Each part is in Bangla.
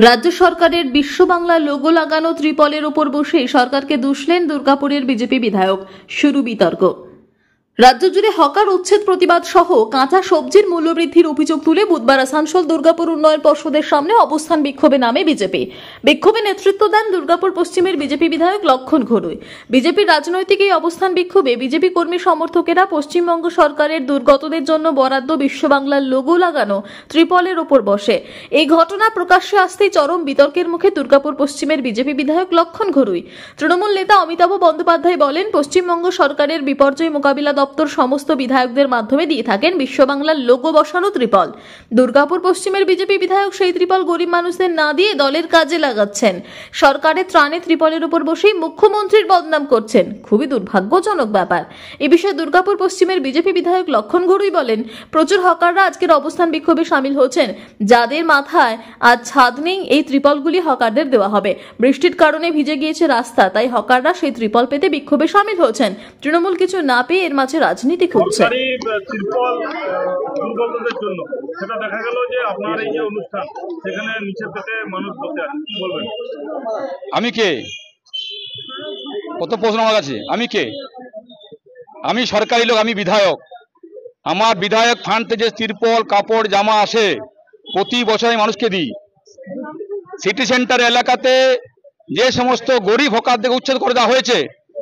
রাজ্য সরকারের বিশ্ব বাংলা লোগো লাগানো ত্রিপলের উপর বসে সরকারকে দুষলেন দুর্গাপুরের বিজেপি বিধায়ক। শুরু বিতর্ক। রাজ্য জুড়ে হকার উচ্ছেদ প্রতিবাদ সহ কাঁচা সবজির মূল্যবৃদ্ধির অভিযোগ তুলে বুধবার আসানসোল দুর্গাপুর উন্নয়ন পর্ষদের সামনে অবস্থান বিক্ষোভে নামে বিজেপি। বিক্ষোভে নেতৃত্ব দেন দুর্গাপুর পশ্চিমের বিজেপি বিধায়ক লক্ষণ ঘড়ুই। বিজেপির রাজনৈতিক এই অবস্থান বিক্ষোভে বিজেপি কর্মী সমর্থকেরা পশ্চিমবঙ্গ সরকারের দুর্গতদের জন্য বরাদ্দ বিশ্ব বাংলার লোগো লাগানো ত্রিপলের ওপর বসে। এই ঘটনা প্রকাশ্যে আসতেই চরম বিতর্কের মুখে দুর্গাপুর পশ্চিমের বিজেপি বিধায়ক লক্ষণ ঘড়ুই। তৃণমূল নেতা অমিতাভ বন্দ্যোপাধ্যায় বলেন, পশ্চিমবঙ্গ সরকারের বিপর্যয় মোকাবিলা দপ্তর সমস্ত বিধায়কদের মাধ্যমে দিয়ে থাকেন বিশ্ব বাংলার লোগো বসানো ত্রিপল। দুর্গাপুর পশ্চিমের বিজেপি বিধায়ক সেই ত্রিপল গরিব মানুষদের না দিয়ে দলের কাজে লাগাচ্ছেন। সরকারের ত্রাণে ত্রিপলের উপর বসেই মুখ্যমন্ত্রীর বদনাম করছেন। খুবই দুর্ভাগ্যজনক ব্যাপার। এ বিষয়ে দুর্গাপুর পশ্চিমের বিজেপি বিধায়ক লক্ষণ ঘড়ুই বলেন, প্রচুর হকাররা আজকের অবস্থান বিক্ষোভে সামিল হচ্ছেন। যাদের মাথায় আজ ছাদ নেই, এই ত্রিপলগুলি হকারদের দেওয়া হবে। বৃষ্টির কারণে ভিজে গিয়েছে রাস্তা, তাই হকাররা সেই ত্রিপল পেতে বিক্ষোভে সামিল হচ্ছেন। তৃণমূল কিছু না পেয়ে এর মাঝে রাজনীতি করছে। সেটা দেখা গেল যে আপনার এই যে অনুষ্ঠান, সেখানে নিচের পেতে মানুষ বসে আছে, কি বলবেন? আমি কে? কত প্রশ্ন আমার কাছে। আমি কে? আমি সরকারি লোক, আমি বিধায়ক। আমার বিধায়ক ফান্ড থেকে যে তিরপল, কাপড়, জামা আসে প্রতি বছর আমি মানুষকে দিই। সিটি সেন্টার এলাকাতে যে সমস্ত গরিব হকারদের উচ্ছেদ করে দেওয়া হয়েছে,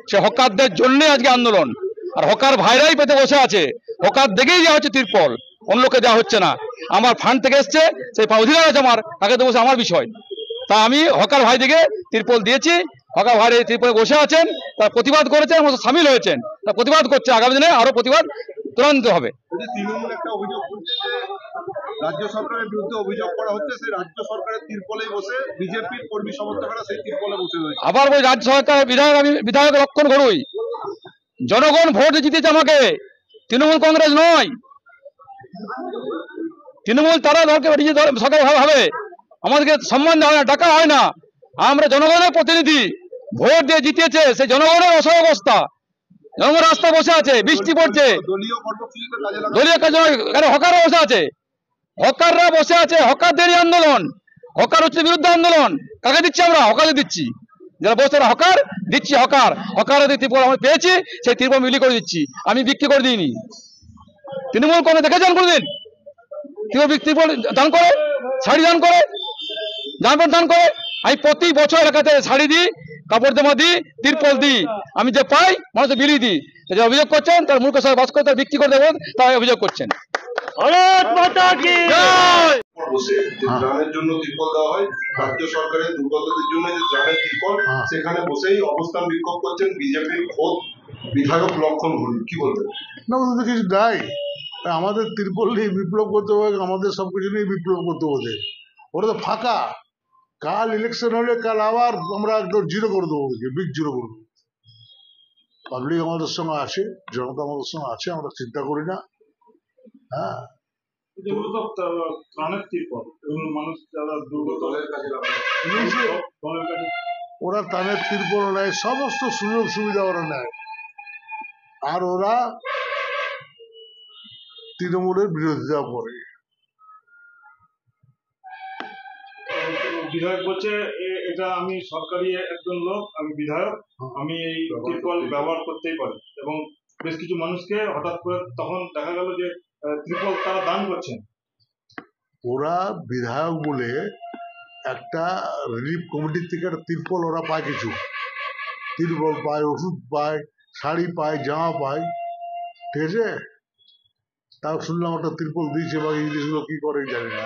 সে হকারদের জন্য আজকে আন্দোলন। আর হকার ভাইরাই পেতে বসে আছে, হকার দেখেই দেওয়া হচ্ছে তিরপল, অন্য লোকে দেওয়া হচ্ছে না। আমার ফান্ড থেকে এসছে, সেই অধিকার আছে আমার, তাকে তো বসে আমার বিষয়। তা আমি হকার ভাই দিকে তিরপল দিয়েছি। হকার ভাই তিরপলে বসে আছেন, তার প্রতিবাদ করেছেন, আমার সামিল হয়েছেন, তার প্রতিবাদ করছে। আগামী দিনে আরো প্রতিবাদ তুরান্বিত হবে। তৃণমূল একটা অভিযোগ করছে, রাজ্য সরকারের বিরুদ্ধে অভিযোগ করা হচ্ছে, সেই রাজ্য সরকারের তিরপলেই বসে বিজেপির কর্মী সমর্থকরা সেই তিরপলে বসে রয়েছে। আবার ওই রাজ্য সরকারের বিধায়ক, আমি বিধায়ক লক্ষণ ঘড়ুই। জনগণ ভোট জিতেছে আমাকে, তৃণমূল কংগ্রেস নয়। তৃণমূল তারা সরকার ভাবে আমাদেরকে সম্মান দেওয়া হয় না, ডাকা হয় না। আমরা জনগণের প্রতিনিধি, ভোট দিয়ে জিতিয়েছে, সেই জনগণের অসহায় অবস্থা। জনগণ রাস্তা বসে আছে, বৃষ্টি পড়ছে, দলীয় কাজ নয়, হকাররা বসে আছে, হকাররা বসে আছে। হকারদেরই আন্দোলন, হকার হচ্ছে বিরুদ্ধে আন্দোলন। কাকে দিচ্ছি আমরা? হকারদের দিচ্ছি। যারা বসে হকার দিচ্ছি, হকারের ত্রিপল আমরা পেয়েছি, সেই ত্রিপল বিলি করে দিচ্ছি। আমি বিক্রি করে দিইনি। তৃণমূল কমে দেখেছেন কোনদিন ত্রিপল দান করে, শাড়ি দান করে, জামা দান করে? আমি প্রতি বছর এলাকাতে শাড়ি দিই, কাপড় জামা দিই, তিরপল দিই। আমি যে পাই মানুষকে বিলি দিই। যে অভিযোগ করছেন, তার মূর্খ সবাই বাস করে তার বিক্রি করে দেবেন, তাই অভিযোগ করছেন। ত্রাণের জন্য তিরপল দেওয়া হয়, রাজ্য সরকারের দুর্গতদের জন্য যে ত্রাণের তিরপল, সেখানে বসেই অবস্থান বিক্ষোভ করছেন বিজেপির খোদ বিধায়ক লক্ষণ ঘড়ুই, কি বলবেন? না, ওদের তো কিছু দেয়। আমাদের তিরপল নিয়ে বিপ্লব করতে হবে, আমাদের সবকিছু নিয়ে বিপ্লব করতে হবে। ওরা তো ফাঁকা। কাল ইলেকশন হলে কাল আবার আমরা একদম জিরো করে দেবো, বিগ জিরো করে দেবো। পাবলিক আমাদের সঙ্গে আছে, জনতা আমাদের সঙ্গে আছে, আমরা চিন্তা করি না। হ্যাঁ, ওরা ত্রাণের তিরপল নেয়, সমস্ত সুযোগ সুবিধা ওরা নেয়। আর ওরা তৃণমূলের বিরোধিতা করে। বিধায়ক বলছে, এটা আমি সরকারি একজন লোক, আমি বিধায়ক, আমি এই ত্রিপল ব্যবহার করতেই পারি। এবং বেশ কিছু মানুষকে হঠাৎ করে তখন দেখা গেল যে ত্রিপল তারা দান করছেন। ওরা বিধায়ক বলে একটা রিলিফ কমিটির থেকে একটা ত্রিপল ওরা পায়, কিছু ত্রিপল পায়, ওষুধ পায়, শাড়ি পায়, জামা পায়, ঠিক আছে? তাও শুনলাম একটা ত্রিপল দিয়েছে, বা এই জিনিসগুলো কি করে জানি না।